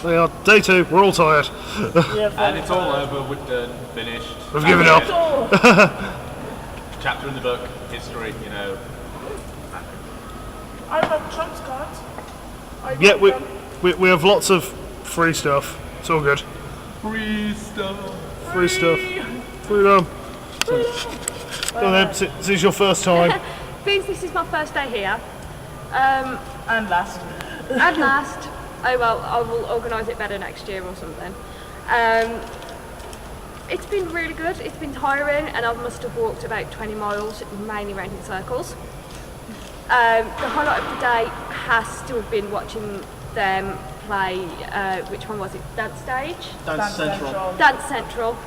They are day 2. We're all tired. And it's all over. We're done. Finished. We've given up. Chapter in the book. History. You know. I love Trump's cards. Yeah, we have lots of free stuff. It's all good. Free stuff. Free stuff. Freedom. Go ahead. This is your first time. Beans, this is my first day here. And last. And last. Oh well, I will organise it better next year or something. It's been really good. It's been tiring, and I must have walked about 20 miles, mainly around in circles. The highlight of the day has to have been watching them play. Which one was it? Dance Stage? Dance Central. Dance Central.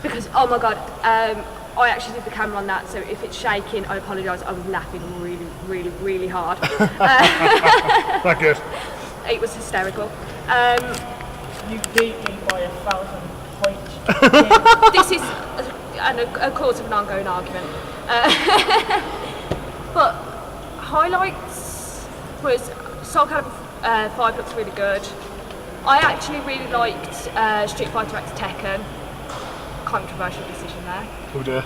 Because oh my god, I actually did the camera on that, so if it's shaking, I apologise. I was laughing really, really, really hard. That good. It was hysterical. You beat me by 1,000 points. This is a cause of an ongoing argument. But highlights was Soul Calibur 5 looks really good. I actually really liked Street Fighter X Tekken. Controversial decision there. Oh dear.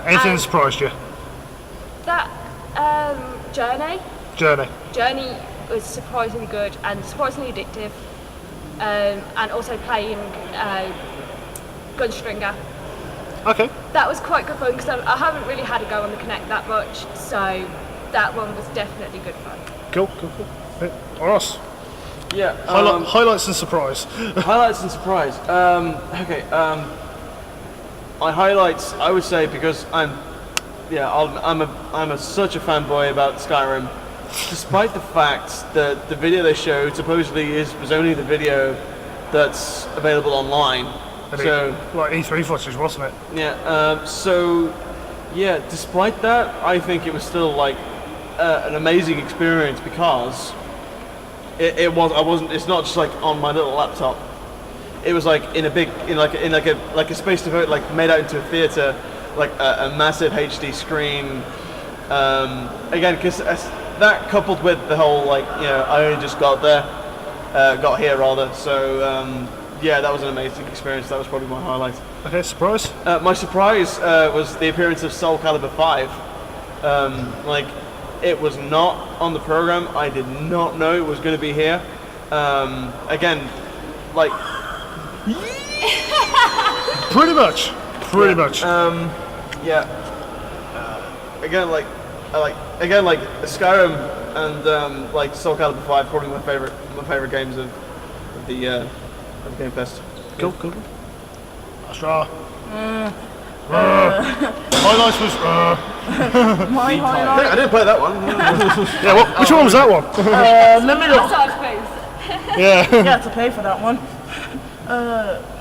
Anything that surprised you? That Journey was surprisingly good and surprisingly addictive. And also playing Gunstringer. Okay. That was quite good fun because I haven't really had a go on the Kinect that much, so that one was definitely good fun. Cool. Ross. Yeah. Highlights and surprise. Highlights and surprise. Okay. My highlights, I would say, because I'm such a fanboy about Skyrim. Despite the fact that the video they showed supposedly was only the video that's available online. So like E3 footage, wasn't it? Yeah. Despite that, I think it was still like an amazing experience because it's not just like on my little laptop. It was like in a space devoted, like made out into a theater, like a massive HD screen. Again, because that coupled with the whole I only just got here rather. So that was an amazing experience. That was probably my highlight. Okay, surprise. My surprise was the appearance of Soul Calibur 5. It was not on the program. I did not know it was going to be here. Again, like. Pretty much. Again, like Skyrim and like Soul Calibur 5, probably my favorite games of the GameFest. Cool. Astra. Highlights was. My highlight. I didn't play that one. Yeah, which one was that one? Let me look. Yeah. You have to pay for that one.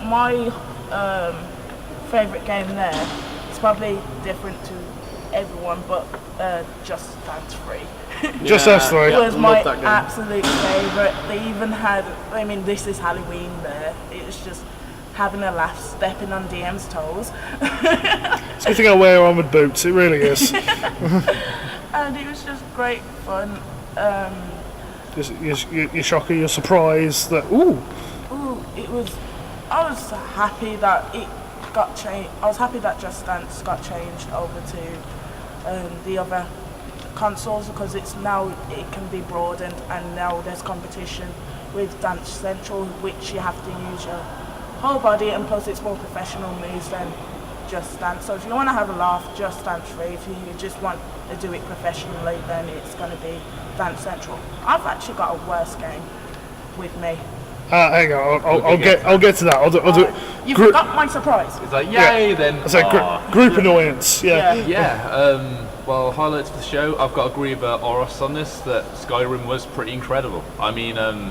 My favourite game there is probably different to everyone, but Just Dance 3. Just Dance 3. It was my absolute favourite. They even had, this is Halloween there. It was just having a laugh, stepping on DM's toes. It's a good thing I wear armoured boots, it really is. And it was just great fun. You're shocked, you're surprised that, I was happy that it got changed. I was happy that Just Dance got changed over to the other consoles because it can be broadened, and now there's competition with Dance Central, which you have to use your whole body, and plus it's more professional moves than Just Dance. So if you want to have a laugh, Just Dance 3. If you just want to do it professionally, then it's going to be Dance Central. I've actually got a worse game with me. Hang on, I'll get to that. I'll do it. You forgot my surprise. It's like yay then. I say group annoyance. Yeah. Well, highlights of the show. I've got to agree with Oros on this. That Skyrim was pretty incredible. I mean, I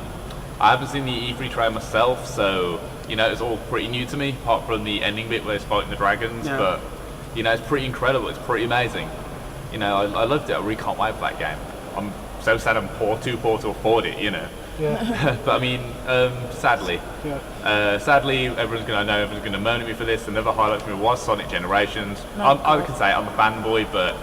haven't seen the E3 trailer myself, so it's all pretty new to me. Apart from the ending bit where it's fighting the dragons, but it's pretty incredible. It's pretty amazing. I loved it. I really can't wait for that game. I'm so sad I'm too poor to afford it. Yeah. But I mean, sadly, everyone's going to moan at me for this. Another highlight for me was Sonic Generations. I can say I'm a fanboy, but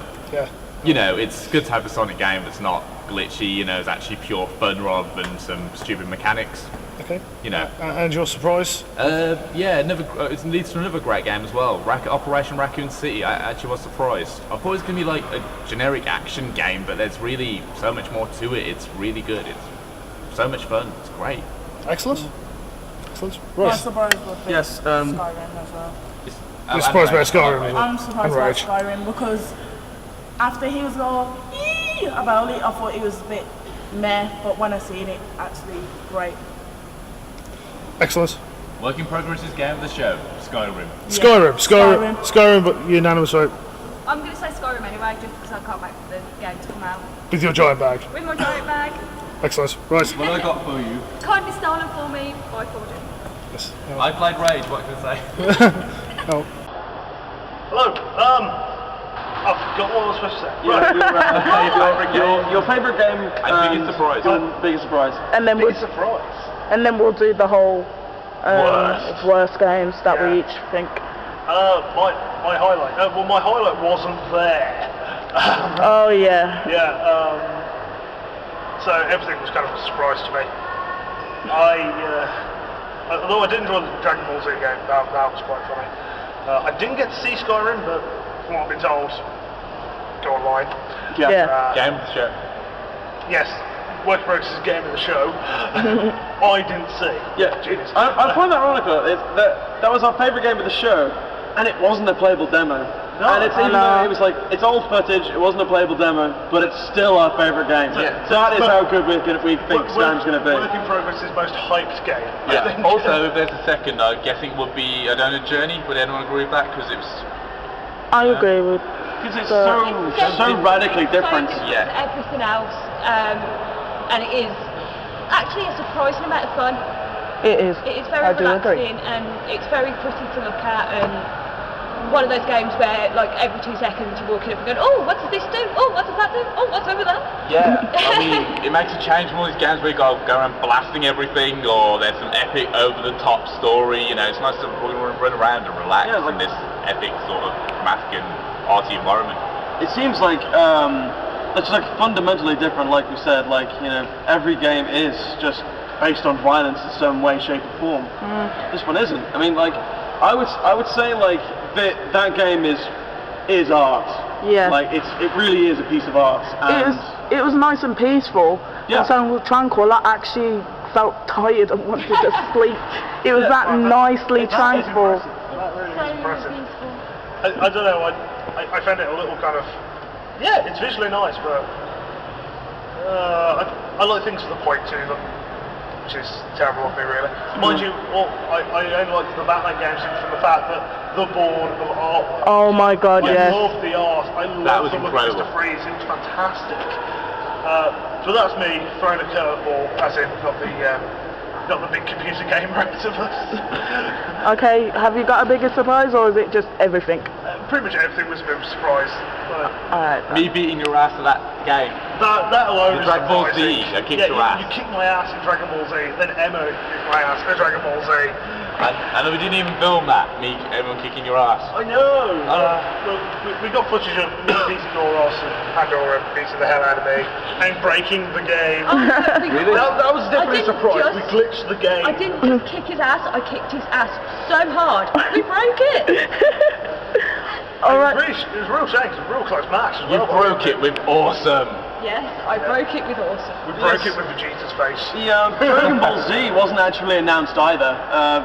it's good to have a Sonic game that's not glitchy. You know, it's actually pure fun rather than some stupid mechanics. Okay. You know. And your surprise? Yeah, it leads to another great game as well. Operation Raccoon City. I actually was surprised. I thought it was going to be like a generic action game, but there's really so much more to it. It's really good. It's so much fun. It's great. Excellent. Excellent. My Right. surprise would be Yes, Skyrim as well. You're surprised about Skyrim? I'm surprised about Rage. Skyrim because after he was all "Eee" about it, I thought it was a bit meh, but when I seen it, actually great. Excellent. Work in progress's game of the show, Skyrim. Skyrim, but unanimous vote I'm going to say Skyrim anyway, just because I can't wait for the game to come out. with your giant bag. With my giant bag, Excellent. Right. What have I got for you? kindly stolen for me by Forden. Yes. I played Rage. What can I say? Oh. Hello. I forgot what I was supposed to say. Your favourite game And biggest surprise. and biggest surprise. And then Big surprise. we'll do the whole worst games that we Yeah. each think. My highlight. Well, my highlight wasn't there. Oh yeah. Yeah. So everything was kind of a surprise to me. Although I did enjoy the Dragon Ball Z game, that was quite funny. I didn't get to see Skyrim, but from what I've been told, go online. Yeah. Game of the show. Yes, Work in Progress is game of the show. I didn't see. Yeah, Genius. I find that ironical. That was our favourite game of the show, and it wasn't a playable demo. No, and it's I even know. though it was like it's old footage, it wasn't a playable demo, but it's still our favourite game. Yeah. That is But- how good we think Skyrim's going to be. Work in Progress's most hyped game. I Yeah. think. Also, if there's a second, I'm guessing it would be I don't know Journey. Would anyone agree with that? Because it was. I agree with. Because it's But- so radically different. So Yeah. different to everything else, and it is actually a surprising amount of fun. It is. It is very I do agree. relaxing and it's very pretty to look at, and one of those games where like every 2 seconds you're walking up and going, oh, what does this do? Oh, what does that do? Oh, what's over there? Yeah. I mean, it makes a change from all these games where you go around blasting everything, or there's some epic over-the-top story. You know, it's nice to run around and relax Yeah, like- in this epic sort of dramatic and arty environment. It seems like it's like fundamentally different, like we said. Like, you know, every game is just based on violence in some way, shape, or form. This one isn't. I mean, like, I would say like that game is art. Yeah. Like it really is a piece of art. And It was nice and peaceful. Yeah. And so tranquil. I actually felt tired and wanted to sleep. It was that nicely That is tranquil. impressive. That really is impressive. Peaceful. I don't know. I found it a little kind of. Yeah, it's visually nice, but I like things with a point to them, which is terrible of me, really. Mind you, I only like the Batman games for the fact that the board of artwork. Oh my god, I yes. love the art. I That love was the look of incredible. Mr. Freeze. It was fantastic. So that's me throwing a curveball, as in not the big computer gamer out of us. Okay, have you got a bigger surprise or is it just everything? Pretty much everything was a bit of a surprise. Alright. Me beating your ass at that game. That alone is Dragon Ball Z, surprising. I kicked your ass. You kicked my ass in Dragon Ball Z, then Emma kicked my ass in Dragon Ball Z. And we didn't even film that, everyone kicking your ass. I know. We got footage of me beating Doros and Pandora beating the hell out of me and breaking the game. Really? That was definitely a didn't surprise. just- We glitched the game. I didn't just kick his ass, I kicked his ass so hard, we broke it! Alright. It was real shame. It was a real close match as You well. broke it with awesome. Yes, I broke it with awesome. We broke it with Vegeta's face. The Dragon Ball Z wasn't actually announced either.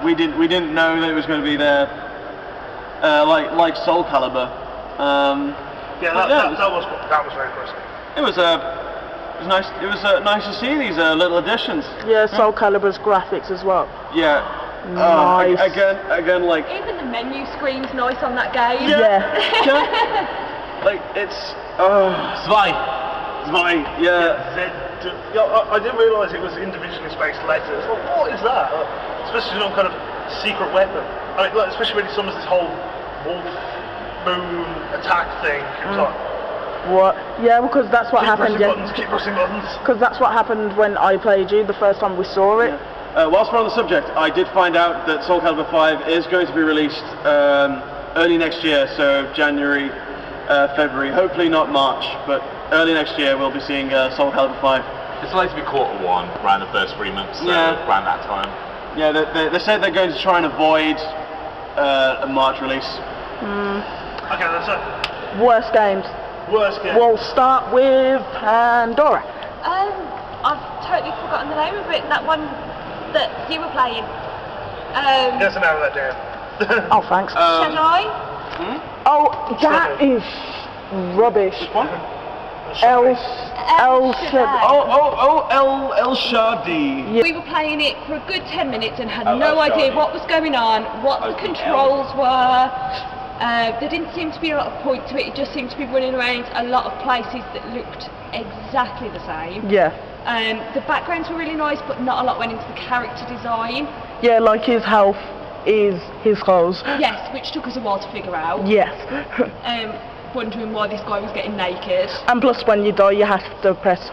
We didn't know that it was going to be there. Like Soul Calibur. Yeah, But that was very impressive. It was nice. It was nice to see these little additions. Yeah, Soul Calibur's graphics as well. Yeah. Nice. Again, like Even the menu screen's nice on that game. Yeah. like it's Zwei. yeah. I didn't realise it was individually spaced letters. Well, what is that? Especially some kind of secret weapon. I mean, like, especially when he summons this whole wolf moon attack thing. It was like, What? Yeah, because that's what happened. keep pressing buttons. Because that's what happened when I played you the first time we saw it. Whilst we're on the subject, I did find out that Soul Calibur 5 is going to be released early next year, so January, February, hopefully not March, but early next year we'll be seeing Soul Calibur 5. It's likely to be Q1 around the first 3 months, so Yeah. around that time. Yeah, they said they're going to try and avoid a March release. Okay, that's it. Worst games. Worst game. We'll start with Pandora. I've totally forgotten the name of it. That one that you were playing. Yes, I know that down. Oh, thanks. Shadai? Oh, that is rubbish. Which one? El El Shaddai. El Shadi. Yeah. We were playing it for a good 10 minutes and had Oh, no El idea Shadi. what was going on, what the Okay, controls were. There didn't seem to be a lot of point to it. It just seemed to be running around a lot of places that looked exactly the same. Yeah. The backgrounds were really nice, but not a lot went into the character design. Yeah, like his health is his clothes. Yes, which took us a while to figure out. Yes. Wondering why this guy was getting naked. And plus, when you die, you have to press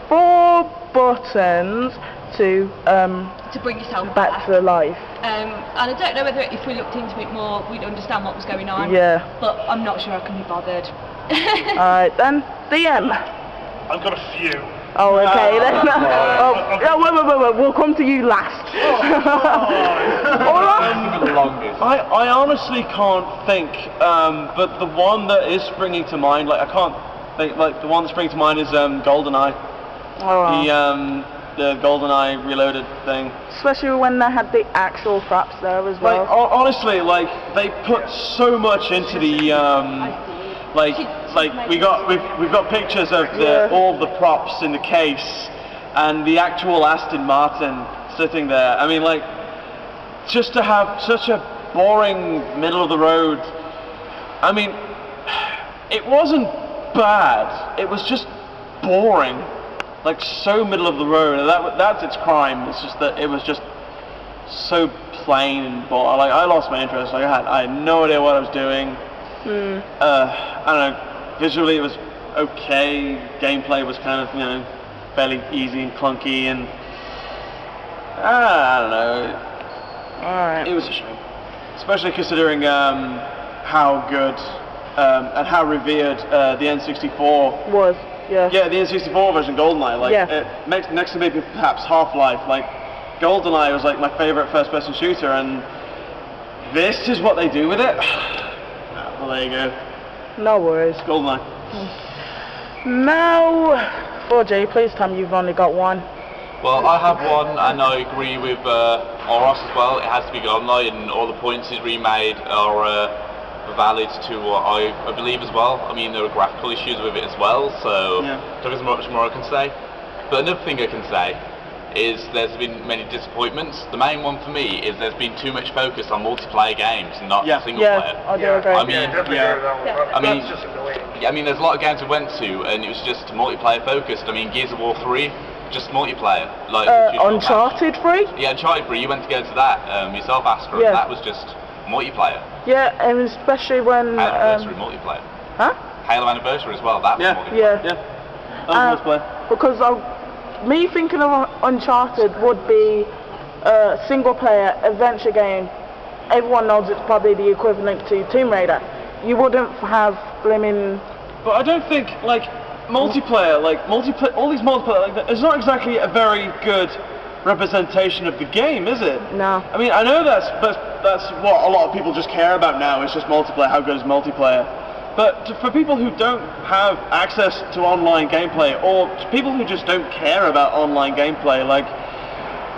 4 buttons to bring yourself back to life. And I don't know whether if we looked into it more, we'd understand what was going on. Yeah. But I'm not sure I can be bothered. Alright then, DM. I've got a few. Oh, okay then. Wait, we'll come to you last. Alright. The longest. I honestly can't think, but the one that is springing to mind, like I can't think, like the one that's springing to mind is GoldenEye. The GoldenEye Reloaded thing. Especially when they had the actual fraps there as well. Like honestly, like they put so much into the we've got pictures of all the props in the case and the actual Aston Martin sitting there. I mean, like, just to have such a boring middle of the road. I mean, it wasn't bad. It was just boring, like so middle of the road. And that's its crime. It's just that it was just so plain and boring. Like I lost my interest. Like I had no idea what I was doing. I don't know. Visually, it was okay. Gameplay was kind of, fairly easy and clunky, and I don't know. Alright. It was a shame, especially considering how good and how revered the N64 Was, yeah. Yeah, the N64 version, GoldenEye. Like, Yeah. next to maybe perhaps Half-Life. Like, GoldenEye was like my favorite first-person shooter, and this is what they do with it. Well, there you go. No worries. GoldenEye. Now, 4J, please tell me you've only got one. Well, I have one, and I agree with Oros as well. It has to be GoldenEye, and all the points he's remade are valid to what I believe as well. I mean, there are graphical issues with it as well, so there isn't much more I can say. But another thing I can say is there's been many disappointments. The main one for me is there's been too much focus on multiplayer games and not single player. I do agree. I mean, Definitely agree with that one. I mean, That's just annoying. I mean, there's a lot of games we went to, and it was just multiplayer focused. I mean, Gears of War 3, just multiplayer. Like Uncharted 3? Yeah, Uncharted 3. You went to go to that yourself, Astra. Yeah. And that was just multiplayer. Yeah, and especially when... Halo Anniversary multiplayer. Huh? Halo Anniversary as well. That was multiplayer. Yeah. Multiplayer. Because me thinking of Uncharted would be a single player adventure game. Everyone knows it's probably the equivalent to Tomb Raider. You wouldn't have blimmin'... But I don't think, like, multiplayer, all these multiplayer, like, it's not exactly a very good representation of the game, is it? No. I mean, I know that's what a lot of people just care about now, it's just multiplayer, how good is multiplayer. But for people who don't have access to online gameplay, or people who just don't care about online gameplay, like,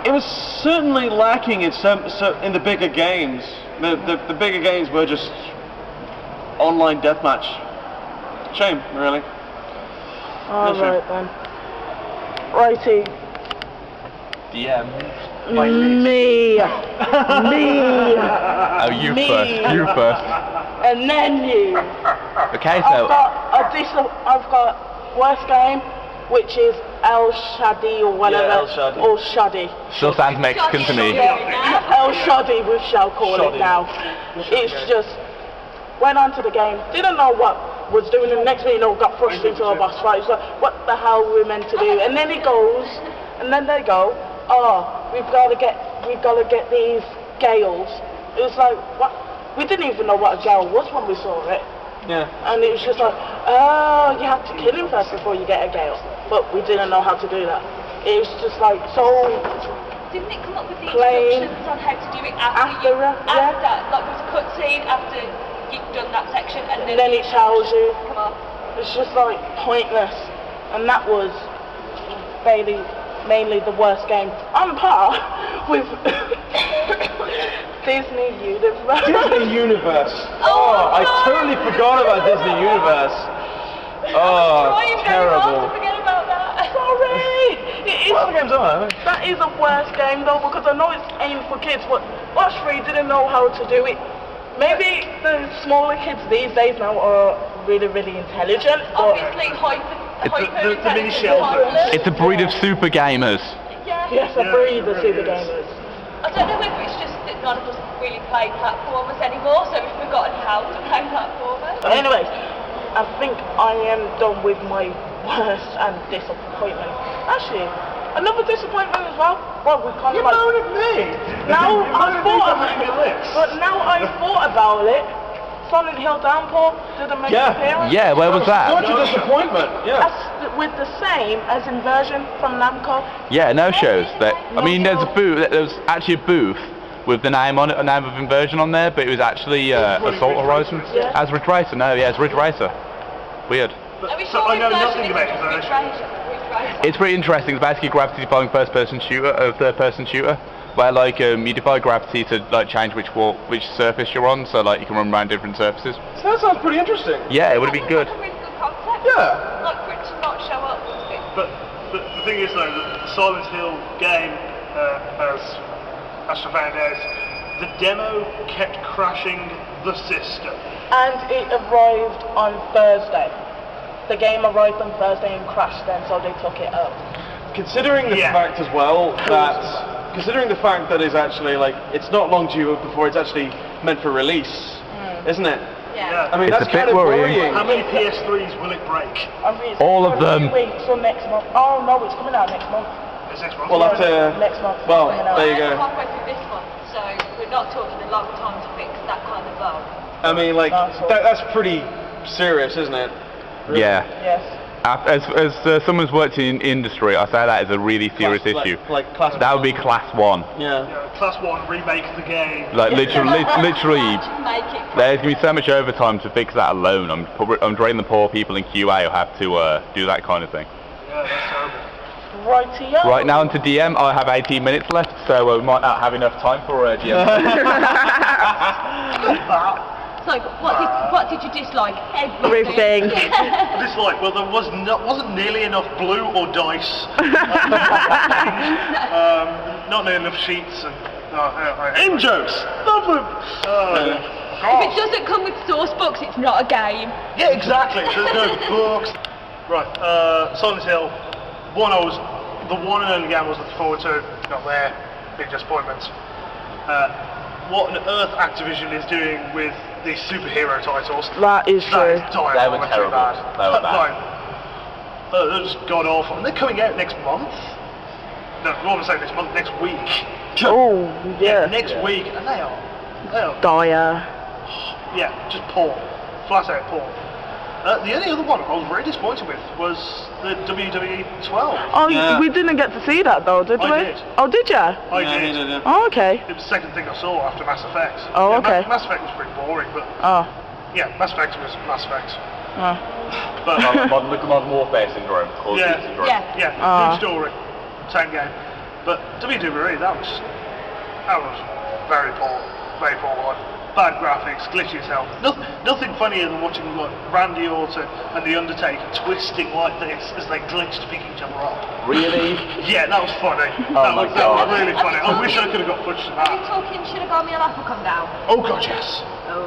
it was certainly lacking in in the bigger games. The bigger games were just online deathmatch. Shame, really. Alright then. Righty. DM. Me. Oh, you Me. first. You first. And then you. Okay, so I've got worst game, which is El Shadi or whatever. Yeah, El Shadi. Or Shadi. still sounds Mexican to me. El Shadi, we shall call it now. It's just, went onto the game, didn't know what was doing, and next thing you know, got pushed into a boss fight. It's like, what the hell were we meant to do? And then it goes, and then they go, oh, we've got to get these gales. It was like, what? We didn't even know what a gale was when we saw it. Yeah. And it was just like, oh, you have to kill him first before you get a gale. But we didn't know how to do that. It was just like so. Didn't it come up with the Plain. instructions on how to do it After, like there's a cutscene after you've done that section, and then it tells you. Come on. It's just like pointless. And that was mainly the worst game on par with Disney Universe. Disney Universe. Oh, I totally forgot about Disney Universe. Oh, terrible. To forget about that. Sorry! It is, Well, the game's on. that is a worse game though, because I know it's aimed for kids, but us three didn't know how to do it. Maybe the smaller kids these days now are really, really intelligent, but Obviously, the mini shelters. It's a breed of super gamers. Yeah. yes, I breed the super gamers. I don't know whether it's just that none of us really play platformers anymore, so we've forgotten how to play platformers. Anyways, I think I am done with my worst and disappointment. Actually, another disappointment as well. Well, we kind of like. Moan at me! Now You I moan at me thought for making a list. but now I thought about it. Silent Hill Downpour didn't make an appearance. Yeah, where was that? Such a disappointment. Yeah. That's with the same as Inversion from Namco. Yeah, no shows. I mean, there's a booth. There's actually a booth with the name on it, a name of Inversion on there, but it was actually Assault Horizons. Yeah. As Ridge Racer. No, yeah, it's Ridge Racer. Weird. Are we So sure I know Inversion nothing isn't about just Inversion. Ridge Racer? It's pretty interesting. It's basically a gravity-defying first-person shooter, third-person shooter, where like you defy gravity to like change which surface you're on, so like you can run around different surfaces. So that sounds pretty interesting. Yeah, it would be good. That's a really good concept. Yeah. Like for it to not show up was a bit. But the thing is though, the Silent Hill game, as Astra found out, the demo kept crashing the system. And it arrived on Thursday. The game arrived on Thursday and crashed then, so they took it up. Considering the Yeah. fact as well that, considering the fact that it's actually like, it's not long due before it's actually meant for release, isn't it? Yeah. I mean, It's that's a bit kind of worrying. How many PS3s will it break? I mean, it's All of for them. 2 weeks or next month. Oh no, it's coming out next month. It's next month. Well, up to, Next month. it's well, coming out. there you We're go. halfway through this month, so we're not talking a long time to fix that kind of bug. I mean, like, that's pretty serious, isn't it? Yeah. Yes. As someone who's worked in industry, I say that is a really serious issue. Like class. That would be class 1. Yeah. Class 1 remake the game. Like literally, Just make it. there's gonna be so much overtime to fix that alone. I'm draining the poor people in QA who have to do that kind of thing. Yeah, that's terrible. Rightio. Right now into DM, I have 18 minutes left, so we might not have enough time for DM. So, what did you dislike? Everything. Everything. Dislike, well, there wasn't nearly enough blue or dice. Not nearly enough sheets and In jokes. Love them. If it doesn't come with source books, it's not a game. Yeah, exactly. There's no books. Right, Silent Hill. The one and only game I was looking forward to. Not there. Big disappointment. What on earth Activision is doing with these superhero titles? That is true. That is diabolical. They were terrible. Bad. They were bad. They're just god awful. And they're coming out next month. No, I want to say next month, next week. Oh, yeah. Next week, and they are Dire. yeah, just poor, flat out poor. The only other one I was very disappointed with was the WWE 12. Oh, Yeah. we didn't get to see that though, did we? I did. Oh, did ya? I Yeah, did. he did, yeah. Oh, okay. It was the second thing I saw after Mass Effect. Oh, Yeah, okay. Mass Effect was pretty boring, but Oh. yeah, Mass Effect was Mass Effect. Oh. But Modern Warfare syndrome. Call of Yeah. Duty syndrome. Yeah. yeah, good story, same game. But WWE, that was very poor one. Bad graphics, glitchy as hell. Nothing funnier than watching like Randy Orton and The Undertaker twisting like this as they glitch to pick each other up. Really? Yeah, that was funny. Oh my that God. was really funny. I wish I could have got footage of Are you that. talking Shinigami and Apple come down? Oh god, yes. Oh.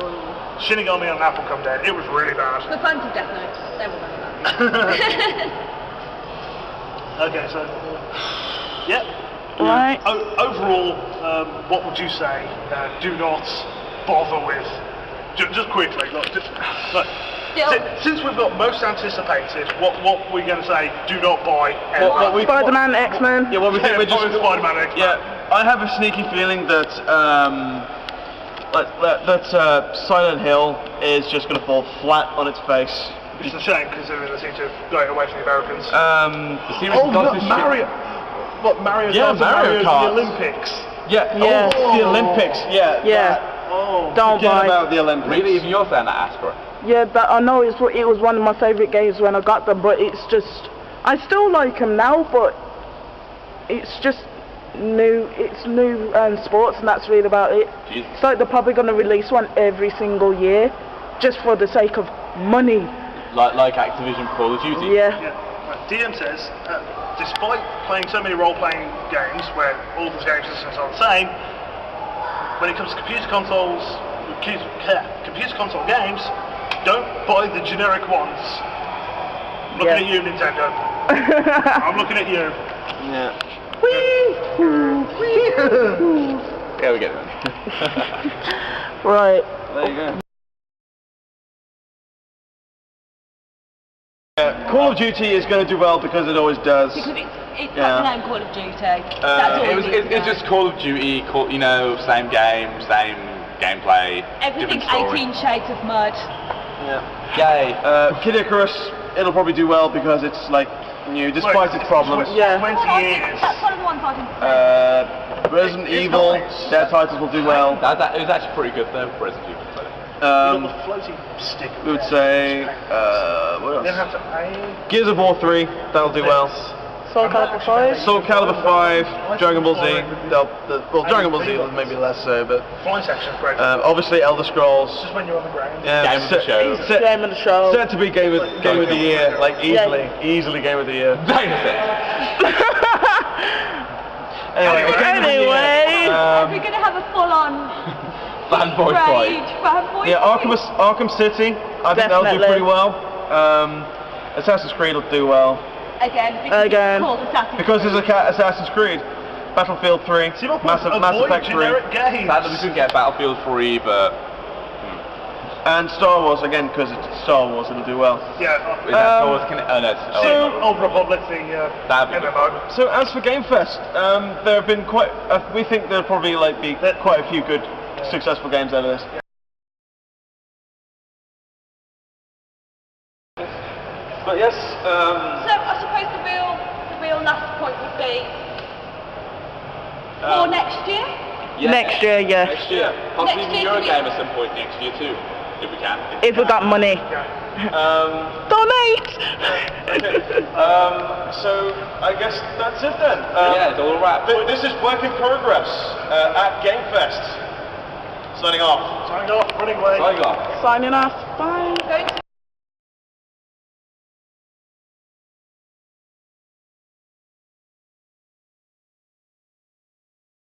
Shinigami on Apple come down. It was really bad. The fans of Death Note, they will know that. Okay, so yeah. Right. Overall, what would you say? Do not bother with. Just quickly, look. Since we've got most anticipated, what we're going to say? Do not buy. Spider-Man, X-Men. Yeah, what we think we're just. Spider-Man. X-Men. Yeah, I have a sneaky feeling that that Silent Hill is just going to fall flat on its face. It's a shame considering they seem to have got it away from the Americans. The series does look, this Mario! What, Mario's Yeah, Mario Kart. the Olympics? Yeah. Yeah. Oh, the Olympics. Yeah. Yeah. that. Oh, Don't forget buy. about the Olympics. Really, even you're saying that, Aspera? Yeah, but I know it was one of my favourite games when I got them, but it's just, I still like them now, but it's just new, it's new sports, and that's really about it. Jeez. It's like they're probably going to release one every single year, just for the sake of money. Like Activision Call of Duty? Yeah. Yeah. DM says, despite playing so many role-playing games where all the game systems are the same, when it comes to computer console games, don't buy the generic ones. Looking at you, Nintendo. I'm looking at you. Yeah. Yeah, we get it. Right. There you go. Call of Duty is going to do well because it always does. Because it's Yeah. got the name Call of Duty. That's all It's just Call of Duty, you know, same game, same gameplay, everything different story. 18 shades of mud. Yeah. Yay. Kid Icarus, it'll probably do well because it's like new, despite its problems. Yeah. 20 years. That's one of the ones I didn't Resident It's Evil, nice. their titles will do well. It was actually pretty good though, Resident Evil. You got the floaty stick. We would say, what You don't have else? to pay. Gears of War 3, that'll do well. Soul Calibur 5. Soul Calibur 5, Dragon Ball Z, Dragon Ball Z maybe less so, but Flying section's great. obviously Elder Scrolls. Just when you're on the ground. Yeah, Game of the show. Game of the show. Set to be game of the year, like easily game of the year. Anyway. Are we going to have a full-on Fanboy rage? fight. Fanboy Yeah, fight? Arkham City, I think that'll do Definitely. pretty well. Assassin's Creed will do well. Again. Because Again. It's called Assassin's Because there's Assassin's Creed. Battlefield 3, See my point? Mass Avoid Effect 3, generic games. Sadly, we couldn't get Battlefield 3, but and Star Wars, again, because it's Star Wars, it'll do well. Yeah. is that Star Wars? Old Republic, the That'd be MMO. So as for GameFest, there have been quite, we think there'll probably be quite a few good, successful games out of this. But yes, So I suppose the real last point would be for next year. Next year, yeah. Next year. Possibly Next even year, Eurogame at some point next year too, if we can. If we got money. Donate! so I guess that's it then. Yeah, it's all a wrap. This is work in progress at GameFest. Signing off. Signing off, running away. Signing off. Signing off. Bye. Going to